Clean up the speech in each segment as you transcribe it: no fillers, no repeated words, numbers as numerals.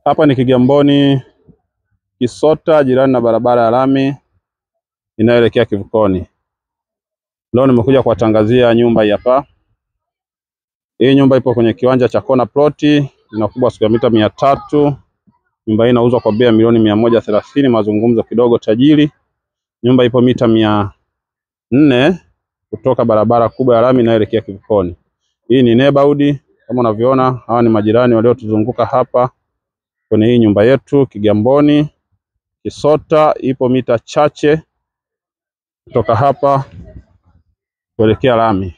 Hapa ni Kigamboni Kisota, jirani na barabara ya lami inayoelekea Kivukoni. Leo nimekuja kuwatangazia nyumba hii hapa. Hii nyumba ipo kwenye kiwanja cha Kona Ploti, ina ukubwa wa square mita 300. Nyumba hii inauzwa kwa bei ya milioni 130, mazungumzo kidogo tajiri. Nyumba ipo mita 400 kutoka barabara kubwa ya lami inayoelekea Kivukoni. Hii ni neighborhood, kama unavyoona hawa ni majirani waliotuzunguka hapa kwenye hii nyumba yetu Kigamboni Kisota. Ipo mita chache kutoka hapa kuelekea lami.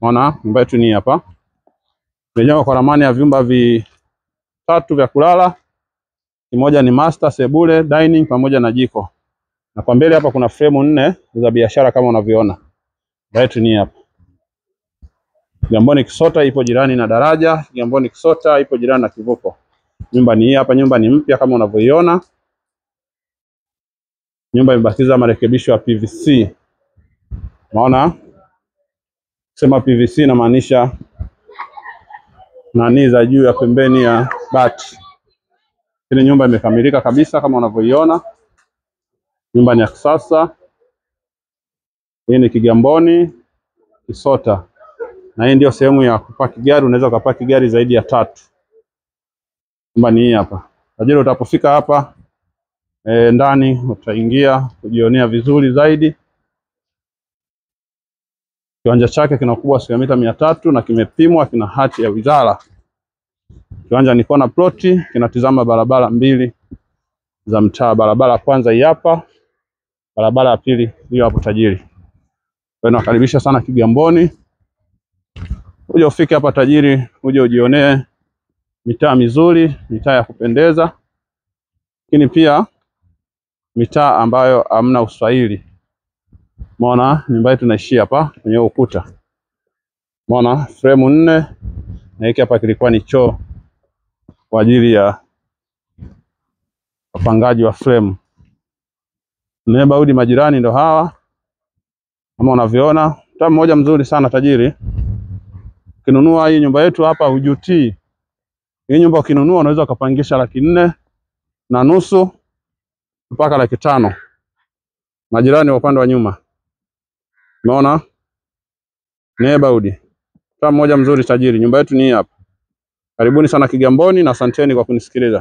Unaona nyumba yetu ni hapa. Imejengwa kwa ramani ya vyumba vitatu vya kulala. Kimoja ni master, sebule, dining pamoja na jiko. Na kwa mbele hapa kuna fremu 4 za biashara kama unavyoona. Nyumba yetu ni hapa. Kigamboni Kisota ipo jirani na daraja. Kigamboni Kisota ipo jirani na kivuko. Nyumba ni hii hapa, nyumba ni mpya kama unavyoiona. Nyumba imebakiza marekebisho ya PVC. Unaona? Sema PVC inamaanisha nani za juu ya pembeni ya bati. Ile nyumba imekamilika kabisa kama unavyoiona. Nyumba ni ya kisasa. Hii ni Kigamboni Kisota. Na hii ndio sehemu ya kupaki gari, unaweza kupaki gari zaidi ya 3. Nyumba ni hii hapa. Tajiri utapofika hapa ndani utaingia kujionea vizuri zaidi. Kiwanja chake kina ukubwa wa square mita 300 na kimepimwa, kina hati ya wizara. Kiwanja ni Kona Ploti, kinatizama barabara 2 za mtaa. Barabara ya kwanza hii hapa, barabara ya pili hiyo hapo tajiri. Kwa hiyo nakaribisha sana Kigamboni. Uje ufike hapa tajiri, uje ujionee mitaa mizuri, mitaa ya kupendeza. Lakini pia mitaa ambayo hamna uswahili. Umeona nyumba yetu inaishia hapa kwenye ukuta. Umeona fremu 4 na hiki hapa kilikuwa ni choo kwa ajili ya wapangaji wa fremu. Neighborhood majirani ndo hawa. Kama unavyoona, mtaa mmoja mzuri sana tajiri. Ukinunua hii nyumba yetu hapa hujutii. Hii nyumba ukinunua unaweza kupangisha 4,500 mpaka 500,000. Majirani wa upande wa nyuma. Unaona? Neighborhood. Mtaa mmoja mzuri tajiri. Nyumba yetu ni hapa. Karibuni sana Kigamboni na asanteni kwa kunisikiliza.